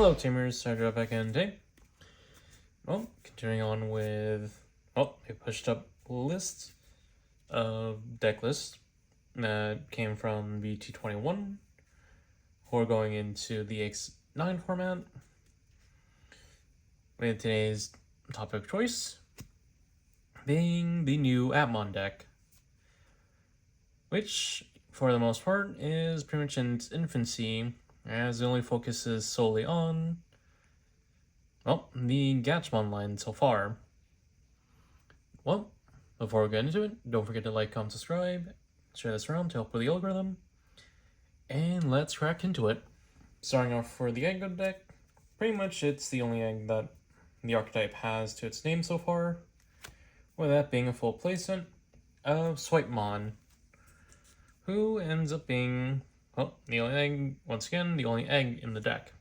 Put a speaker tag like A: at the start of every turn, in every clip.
A: Hello teamers, Sarah back in today. Well, continuing on with, a pushed up list of deck lists that came from BT21. We're going into the X9 format with today's topic choice being the new Appmon deck, which for the most part is pretty much in its infancy, as it only focuses solely on the Gatchmon line so far. Well, before we get into it, don't forget to like, comment, subscribe, share this around to help with the algorithm, and let's crack into it. Starting off for the egg deck, pretty much it's the only egg that the archetype has to its name so far, with that being a full placement of Swipemon, who ends up being, the only egg, once again, the only egg in the deck.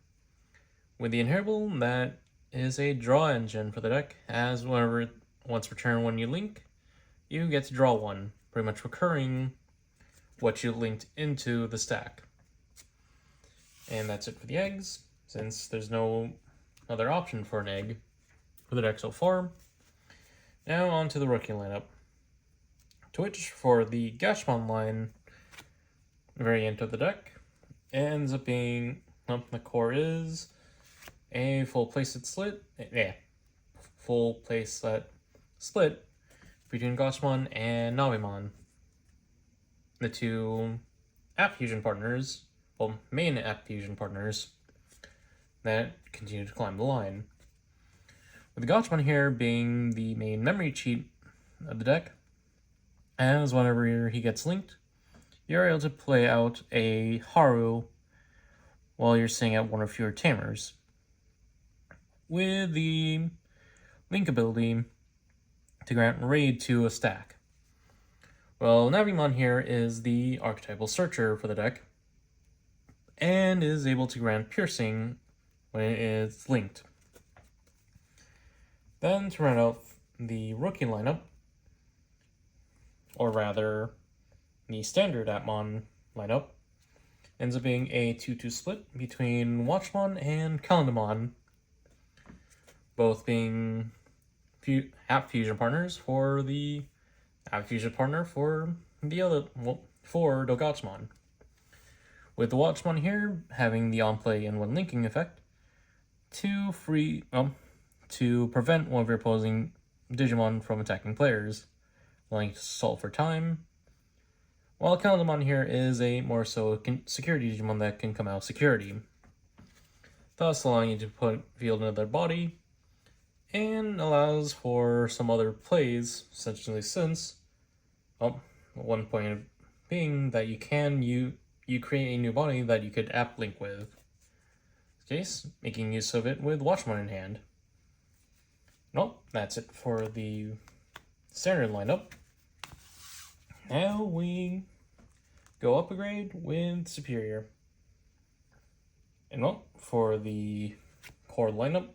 A: With the inheritable, that is a draw engine for the deck, as once returned when you link, you get to draw one, pretty much recurring what you linked into the stack. And that's it for the eggs, since there's no other option for an egg for the deck so far. Now on to the rookie lineup. To which, for the Gatchmon line variant of the deck, ends up being, the core is a full playset split between Gatchmon and Navimon, the two app fusion partners, main app fusion partners that continue to climb the line. With the Gatchmon here being the main memory cheat of the deck, as whenever he gets linked, you're able to play out a Haru while you're sitting at one or fewer tamers. With the link ability to grant raid to a stack. Well, Navimon here is the archetypal searcher for the deck, and is able to grant piercing when it is linked. Then to round out the rookie lineup, or rather, the standard Appmon lineup, ends up being a 2-2 split between Watchmon and Calendarmon, both being app fusion partners for the app fusion partner for the other, for Gatchmon. With the Watchmon here having the on-play and when linking effect to prevent one of your opposing Digimon from attacking players, allowing to solve for time. While Calendarmon here is a more so security Digimon that can come out security, thus allowing you to put field into their body, and allows for some other plays, essentially since, one point being that you create a new body that you could app link with. In this case, making use of it with Watchmon in hand. That's it for the standard lineup. Now we go up a grade with Superior. And for the core lineup,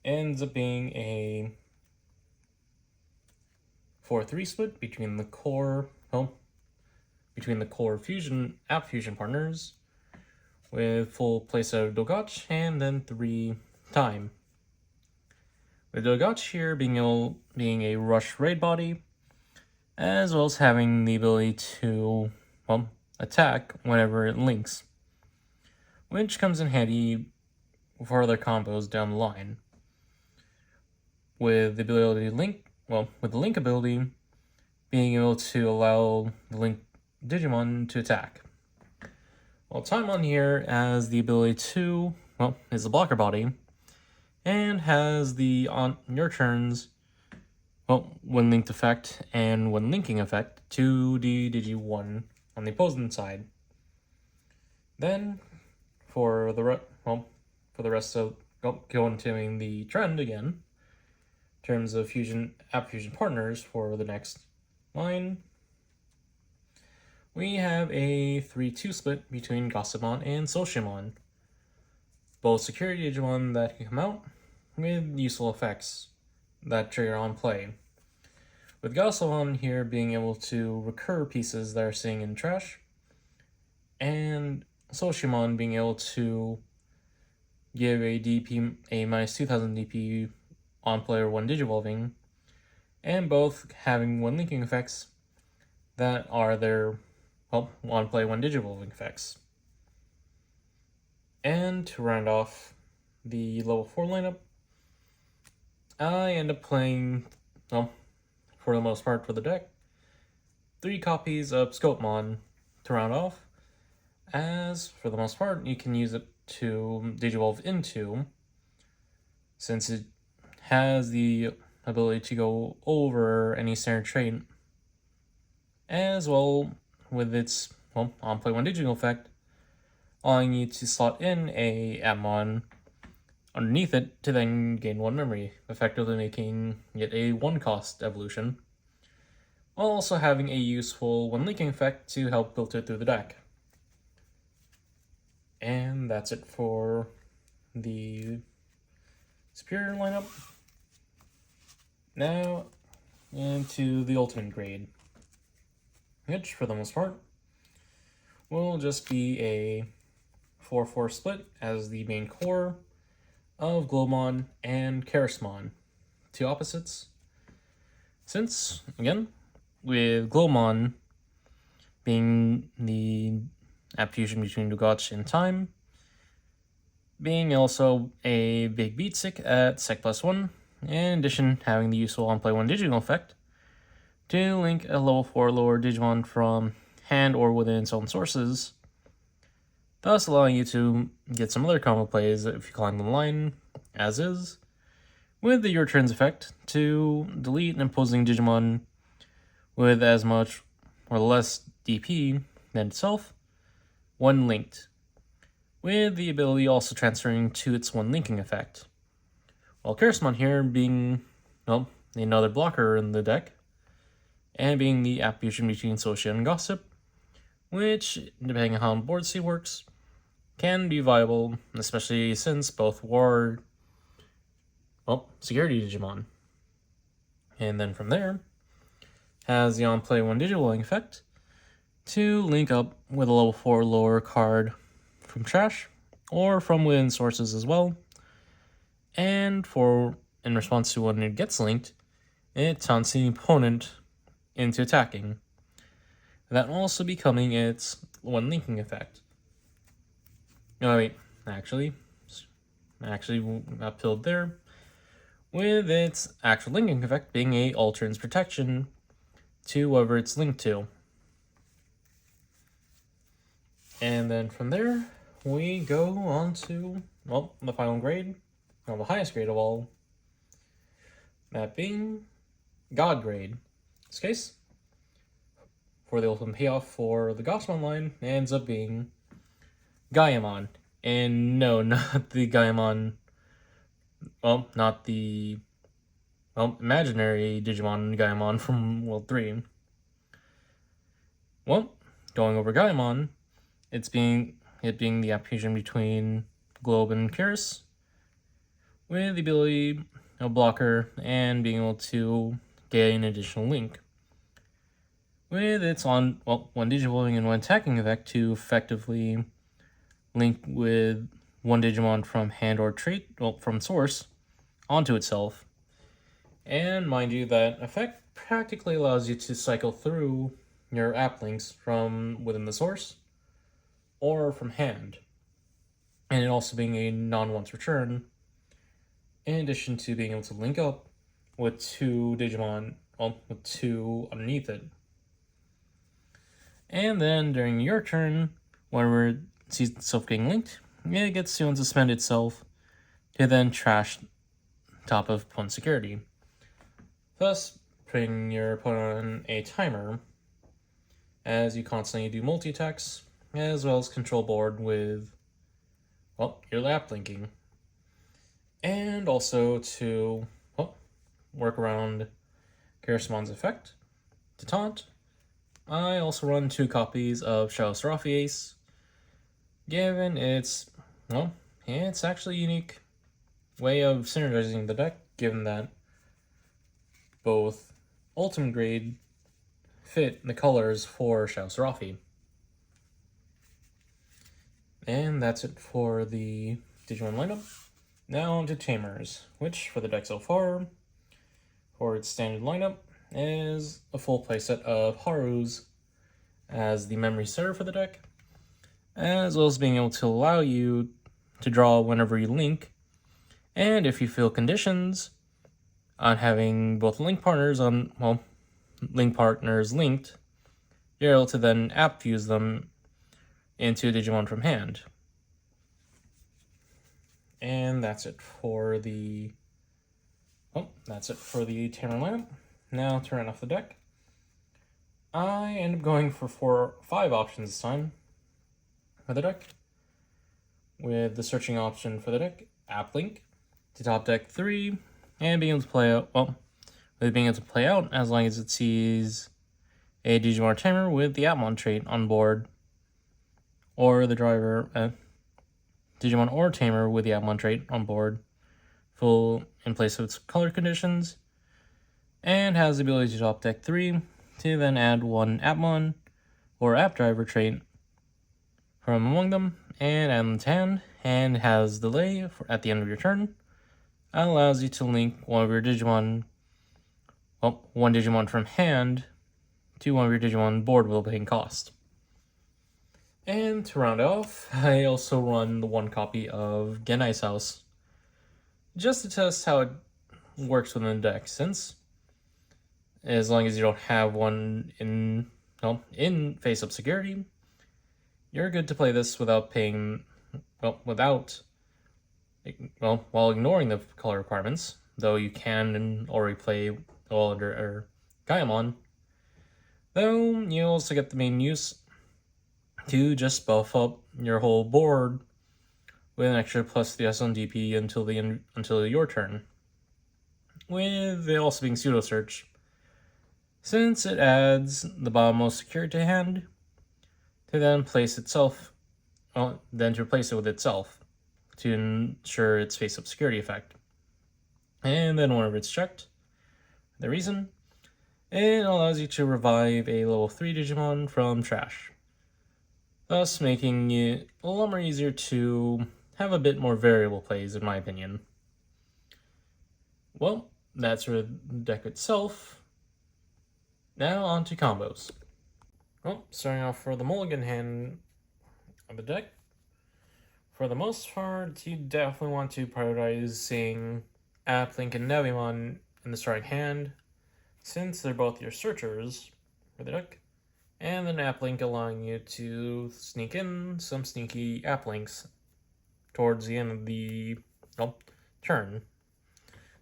A: ends up being a 4-3 split between the core app fusion partners, with full playset of Dogach and then 3 time. With Dogach here being a rush raid body, as well as having the ability to attack whenever it links, which comes in handy for other combos down the line. With the ability to link, with the link ability being able to allow the link Digimon to attack. Well, Timon here has the ability to, is a blocker body, and has the on your turns, when linked effect and when linking effect to the Digi1 on the opposing side. Then, for the rest of continuing the trend again, in terms of app fusion partners for the next line, we have a 3-2 split between Gaiamon and Soshimon, both security Digimon that can come out with useful effects that trigger on play. With Gaiamon here being able to recur pieces that are sitting in trash, and Soshimon being able to give a DP a minus 2000 DP on player when digivolving, and both having one linking effects that are their on play when digivolving effects. And to round off the level 4 lineup, I end up playing, for the most part for the deck, 3 copies of Scopemon to round off, as for the most part you can use it to digivolve into, since it has the ability to go over any standard trait, as well with its on play one digital effect, allowing you to slot in a Appmon underneath it to then gain 1 memory, effectively making it a 1-cost evolution, while also having a useful 1 linking effect to help filter through the deck. And that's it for the superior lineup. Now into the ultimate grade, which for the most part will just be a 4-4 split as the main core of Globalization and Gatchmon, 2 opposites. Since, again, with Globalization being the app fusion between Gotch and Time, being also a big beat stick at sec +1, in addition having the useful on-play 1 digital effect to link a level 4 lower Digimon from hand or within its own sources, thus allowing you to get some other combo plays if you climb the line, as is, with the Your Turns effect to delete an opposing Digimon with as much or less DP than itself, when linked, with the ability also transferring to its 1 linking effect. While Gatchmon here being, another blocker in the deck, and being the app fusion between Socia and Gossip, which, depending on how board C works, can be viable, especially since both were, security Digimon. And then from there, has the on-play 1 digivolving effect to link up with a level 4 lower card from trash, or from within sources as well, and in response to when it gets linked, it taunts the opponent into attacking, that also becoming its 1 linking effect. No, wait, actually got pilled there, with its actual linking effect being a all turns protection to whoever it's linked to. And then from there, we go on to, the final grade, the highest grade of all, that being God grade. In this case, for the ultimate payoff for the Gatchmon line, it ends up being Gaiamon. And no, not the Gaiamon, not the, imaginary Digimon Gaiamon from World 3. Well, going over Gaiamon, it being the app fusion between Globe and Karis, with the ability of blocker and being able to get an additional link, with its one digivolving and 1 attacking effect to effectively link with 1 Digimon from hand or trait, from source, onto itself. And mind you, that effect practically allows you to cycle through your app links from within the source or from hand, and it also being a non-once return, in addition to being able to link up with 2 Digimon, with 2 underneath it. And then during your turn, whenever it sees itself getting linked, it gets to unsuspend itself to then trash top of opponent's security, thus putting your opponent on a timer as you constantly do multi-attacks, as well as control board with, your lap linking. And also to, work around Gatchmon's effect to taunt, I also run 2 copies of Shadow Seraphi Ace, given its, it's actually a unique way of synergizing the deck, given that both Ultimate Grade fit the colors for Shadow Seraphi. And that's it for the Digimon lineup. Now on to Tamers, which for the deck so far, for its standard lineup, is a full playset of Harus as the memory center for the deck, as well as being able to allow you to draw whenever you link, and if you feel conditions on having both link partners linked, you're able to then app fuse them into Digimon from hand. And that's it for the Tamer lineup. Now to run off the deck, I end up going for 5 options this time for the deck, with the searching option for the deck, App Link, to top deck 3, and being able to play out, as long as it sees a Digimon Tamer with the Appmon trait on board, or the driver Digimon or Tamer with the Appmon trait on board, full in place of its color conditions, and has the ability to top deck 3 to then add 1 Appmon or App Driver trait from among them and add them to hand, and has delay at the end of your turn. That allows you to link one Digimon from hand to one of your Digimon board without paying cost. And to round off, I also run the 1 copy of Genai's House, just to test how it works within the deck, since as long as you don't have one in face-up security, you're good to play this without paying, while ignoring the color requirements, though you can already play under Gaiamon, though you also get the main use to just buff up your whole board with an extra plus the SNDP until your turn, with it also being pseudo search, since it adds the bottommost security to hand to then replace it with itself to ensure its face-up security effect. And then whenever it's checked, the reason, it allows you to revive a level 3 Digimon from trash, thus making it a lot more easier to have a bit more variable plays, in my opinion. Well, that's for the deck itself. Now on to combos. Well, starting off for the mulligan hand of the deck. For the most part, you definitely want to prioritize seeing App Link and Nevimon in the starting hand, since they're both your searchers for the deck, and then App Link allowing you to sneak in some sneaky App Links towards the end of the turn.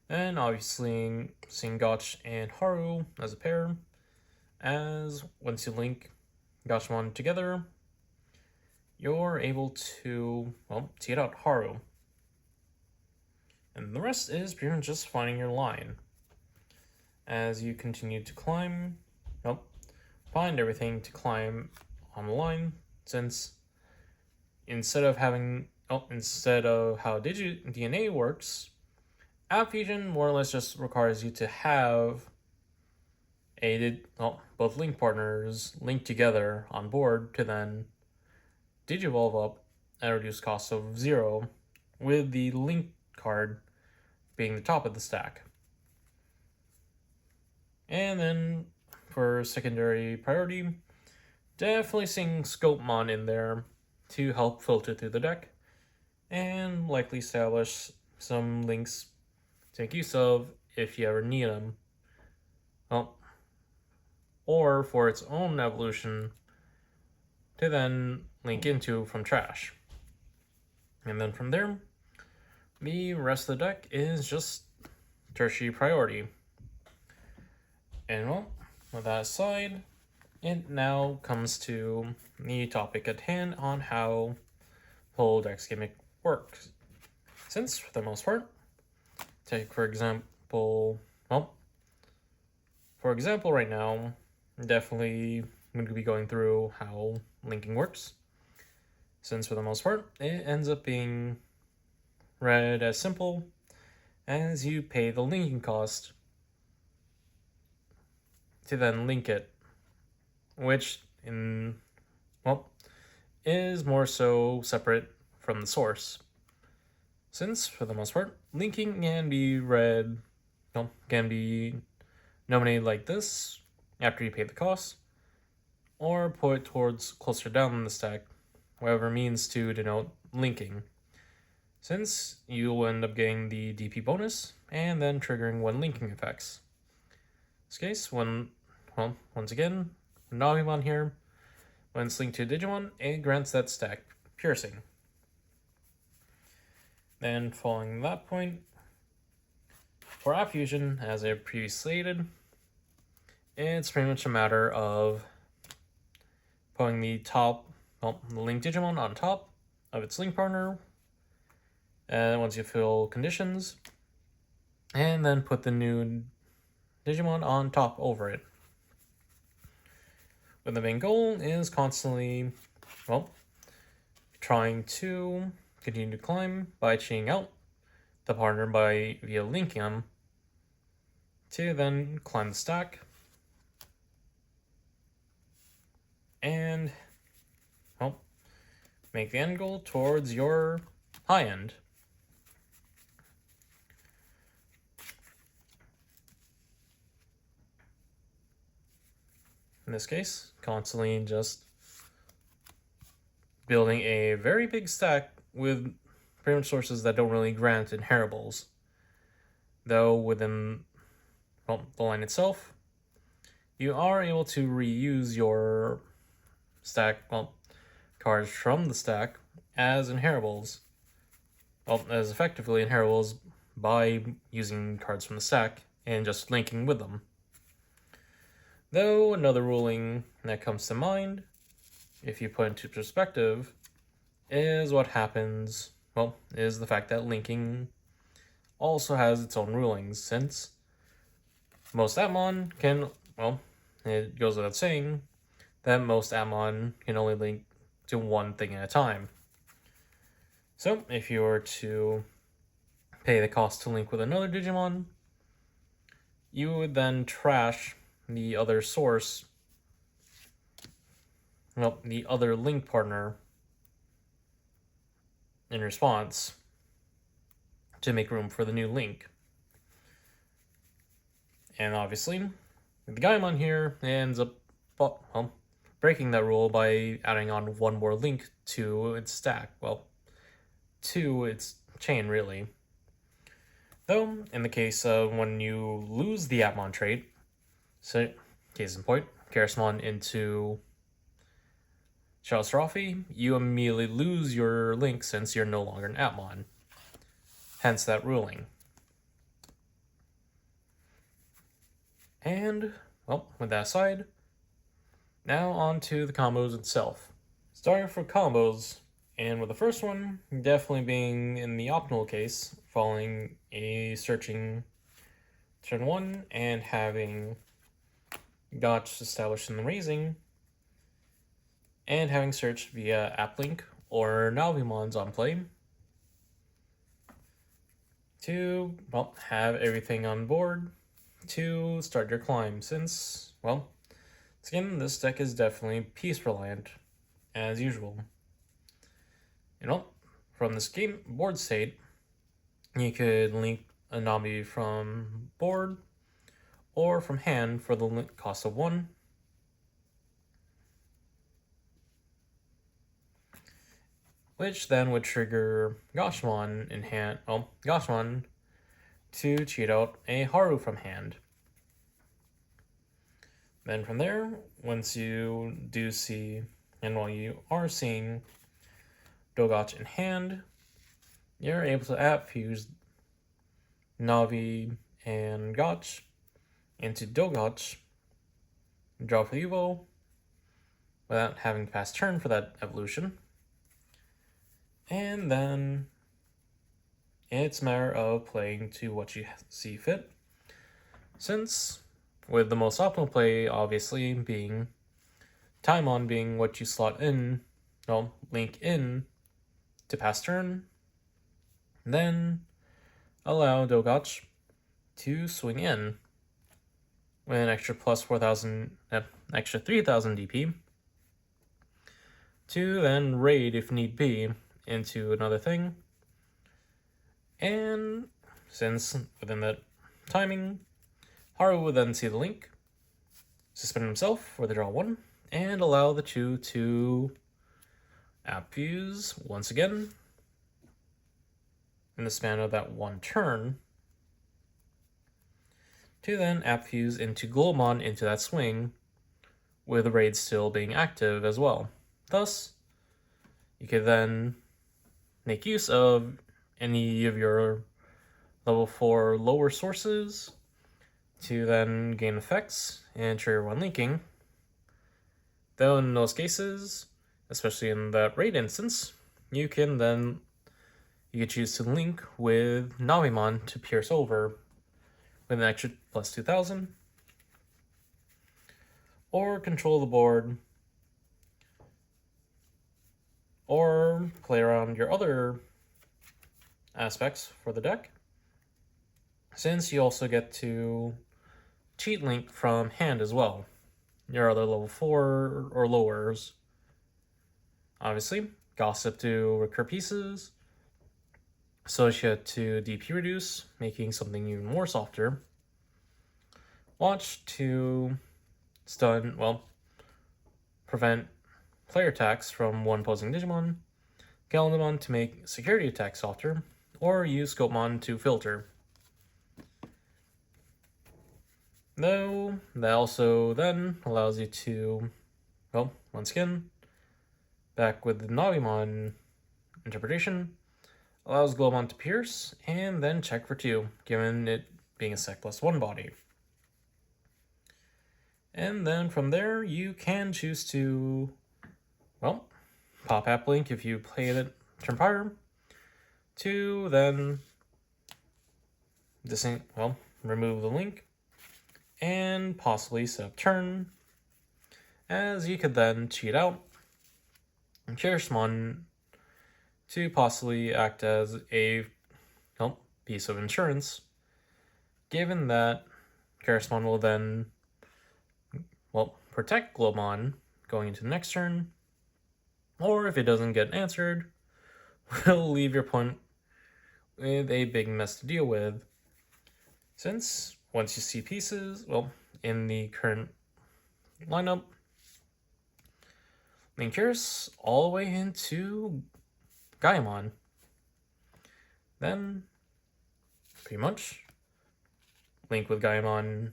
A: And obviously seeing Gotch and Haru as a pair, as once you link Gatchmon together, you're able to, teed out Haru. And the rest is pretty much just finding your line. As you continue to climb, find everything to climb on the line, since instead of how DNA works, App Fusion more or less just requires you to have both link partners linked together on board to then digivolve up at a reduced cost of 0, with the link card being the top of the stack. And then for secondary priority, definitely seeing Scopemon in there to help filter through the deck, and likely establish some links to make use of if you ever need them. Or for its own evolution to then link into from trash. And then from there, the rest of the deck is just tertiary priority. And with that aside, it now comes to the topic at hand on how the whole deck's gimmick works. Since, for the most part, take for example right now, definitely going to be going through how linking works, since for the most part, it ends up being read as simple as you pay the linking cost to then link it, which is more so separate from the source, since, for the most part, linking can be can be nominated like this after you pay the cost, or put towards closer down in the stack, whatever means to denote linking, since you will end up getting the DP bonus and then triggering one linking effects. In this case, once again, Gaiamon here, when it's linked to Digimon, it grants that stack piercing. Then, following that point, for App Fusion, as I previously stated, it's pretty much a matter of putting the linked Digimon on top of its link partner, and once you fill conditions, and then put the new Digimon on top over it. But the main goal is constantly, trying to continue to climb by cheating out the partner via linking them, to then climb the stack and make the end goal towards your high end. In this case, constantly just building a very big stack with pretty much sources that don't really grant inheritables. Though within the line itself, you are able to reuse your stack, cards from the stack as inheritables. As effectively inheritables by using cards from the stack and just linking with them. Though another ruling that comes to mind, if you put into perspective, is what happens, is the fact that linking also has its own rulings, since most Appmon can, it goes without saying that most Appmon can only link to one thing at a time. So if you were to pay the cost to link with another Digimon, you would then trash the other source, the other link partner in response to make room for the new link. And obviously, the Gaiamon here ends up breaking that rule by adding on one more link to its stack. To its chain, really. Though, in the case of when you lose the Appmon trait, so case in point, Gatchmon into Shellstrophy, you immediately lose your link since you're no longer an Appmon. Hence that ruling. And, with that aside, now on to the combos itself. Starting for combos, and with the first one definitely being in the optimal case, following a searching turn 1 and having Gotch established in the raising, and having searched via Applink or Navimon's on play to, have everything on board to start your climb, since, again, this deck is definitely piece reliant, as usual. From this game board state, you could link a Navi from board or from hand for the cost of 1. Which then would trigger Gatchmon in hand, Gatchmon to cheat out a Haru from hand. Then from there, once you do see, and while you are seeing Dogotch in hand, you're able to app fuse Navi and Gotch into Dogotch, draw for Evo, without having to pass turn for that evolution. And then it's a matter of playing to what you see fit, since with the most optimal play obviously being Taimon being what you slot in, link in to pass turn, then allow Dogotch to swing in with an extra plus 4,000, extra 3,000 DP to then raid if need be into another thing, And since within that timing, Haru would then see the link, suspend himself for the draw 1, and allow the 2 to app fuse once again in the span of that 1 turn, to then app fuse into Gaiamon into that swing, with the raid still being active as well. Thus, you could then make use of any of your level 4 lower sources to then gain effects and trigger 1 linking. Though in those cases, especially in that raid instance, you could choose to link with Navimon to pierce over with an extra plus 2000, or control the board, or play around your other aspects for the deck, since you also get to cheat link from hand as well, your other level 4 or lowers. Obviously, Gossip to recur pieces, Associate to DP reduce, making something even more softer. Watch to stun, prevent player attacks from one opposing Digimon, Gaiamon to make security attacks softer, or use Scopemon to filter. Though, that also then allows you to, once again, back with the Navimon interpretation, allows Globalization to pierce, and then check for 2, given it being a sec plus 1 body. And then from there, you can choose to, pop App Link if you played it turn prior, to then remove the link, and possibly set up turn, as you could then cheat out Gatchmon to possibly act as a piece of insurance, given that Gatchmon will then protect Globalization going into the next turn, or if it doesn't get answered, will leave your opponent with a big mess to deal with, since once you see pieces, in the current lineup, link Curse all the way into Gaiamon. Then, pretty much, link with Gaiamon,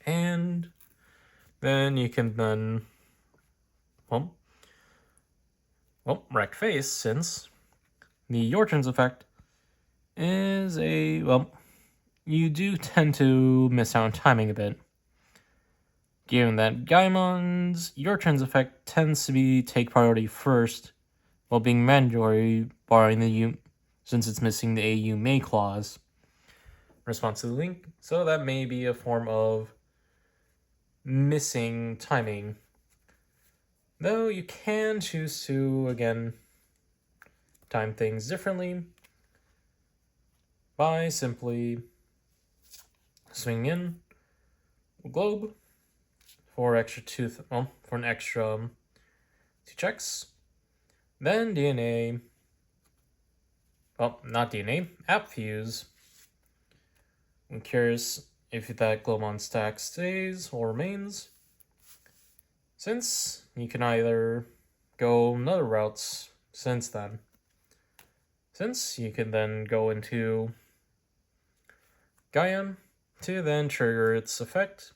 A: and then you can then, wreck face, since the Your Turns effect is you do tend to miss out on timing a bit, given that Gaiamon's Your Turns effect tends to take priority first, while being mandatory, barring the since it's missing the AU May clause response to the link, so that may be a form of missing timing. Though you can choose to, again, time things differently by simply swinging in Globe for extra for an extra 2 checks. Then DNA, not DNA, App Fuse. I'm curious if that Globalization stack stays or remains, since you can either go another routes since then. Since you can then go into Gaia to then trigger its effect,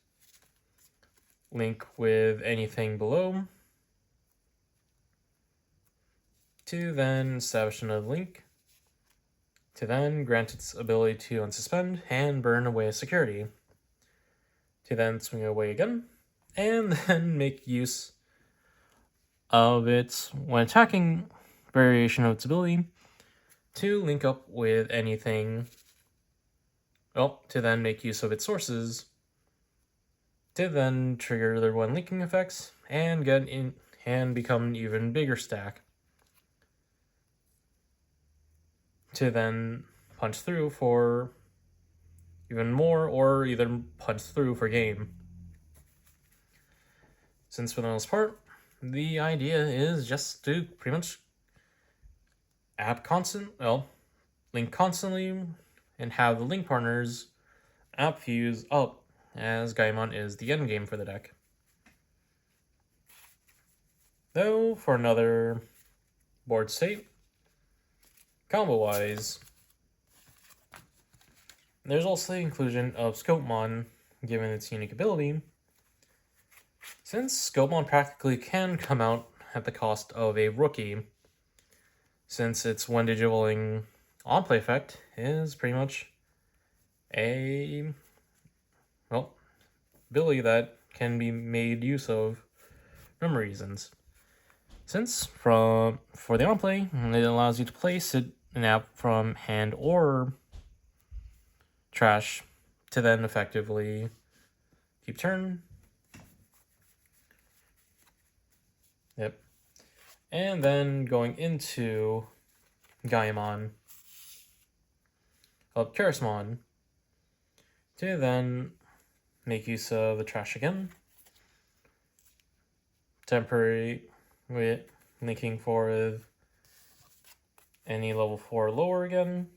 A: link with anything below, to then establish another link, to then grant its ability to unsuspend and burn away a security, to then swing away again, and then make use of its, when attacking, variation of its ability, to link up with anything, to then make use of its sources, to then trigger their 1 linking effects, and get in and become an even bigger stack, to then punch through for even more, or either punch through for game. Since for the most part, the idea is just to pretty much link constantly, and have the link partners app fuse up, as Gaiamon is the endgame for the deck. Though, for another board state, combo-wise, there's also the inclusion of Scopemon, given its unique ability, since Scopemon practically can come out at the cost of a rookie, since its one digivolving on-play effect is pretty much a, ability that can be made use of for many reasons. Since for the on-play, it allows you to place an app from hand or trash to then effectively keep turn. Yep. And then going into Gaiamon, Gatchmon, to then make use of the trash again. Temporary with linking for any level 4 lower again.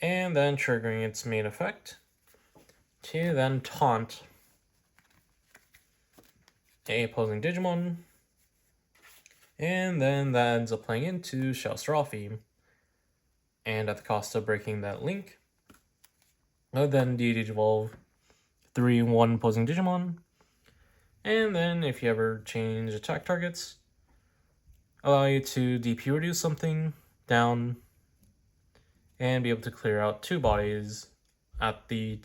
A: And then triggering its main effect to then taunt a opposing Digimon. And then that ends up playing into Shellstrophy. And at the cost of breaking that link, then digivolve 3-1 opposing Digimon. And then if you ever change attack targets, allow you to DP reduce something down and be able to clear out 2 bodies at the,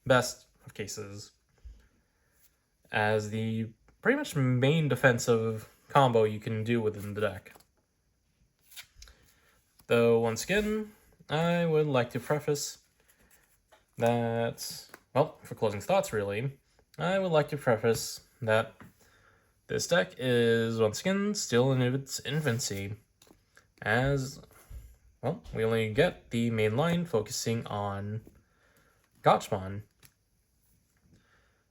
A: best of cases, as the pretty much main defensive combo you can do within the deck. Though, once again, I would like to preface that, for closing thoughts really, I would like to preface that this deck is, once again, still in its infancy, as, we only get the main line focusing on Gatchmon.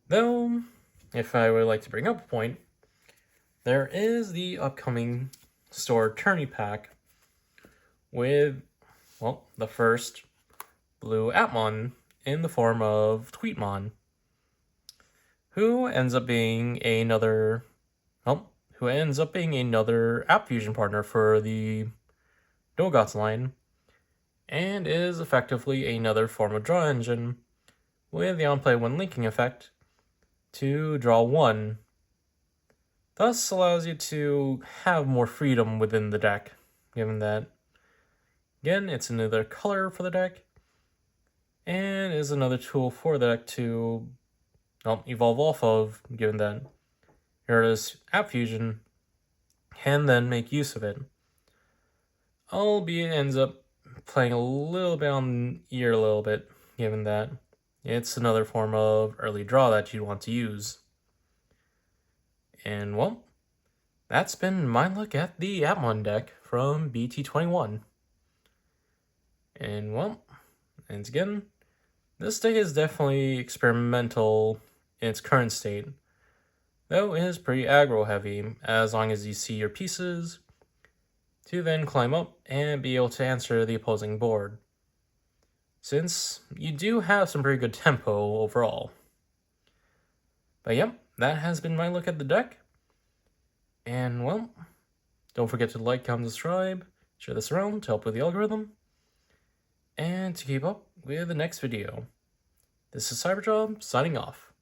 A: Though, if I would like to bring up a point, there is the upcoming store tourney pack with, the first blue Appmon in the form of Tweetmon, who ends up being another app fusion partner for the Dogots line, and is effectively another form of draw engine with the on-play when linking effect to draw 1. Thus allows you to have more freedom within the deck, given that, again, it's another color for the deck, and is another tool for the deck to evolve off of, given that Hero's App Fusion can then make use of it. Albeit it ends up playing a little bit on the ear a little bit, given that it's another form of early draw that you'd want to use. And, that's been my look at the Appmon deck from BT21. And, once again, this deck is definitely experimental in its current state, though it is pretty aggro heavy, as long as you see your pieces to then climb up and be able to answer the opposing board, since you do have some pretty good tempo overall. But that has been my look at the deck, and don't forget to like, comment, subscribe, share this around to help with the algorithm, and to keep up with the next video. This is Cyberjob, signing off.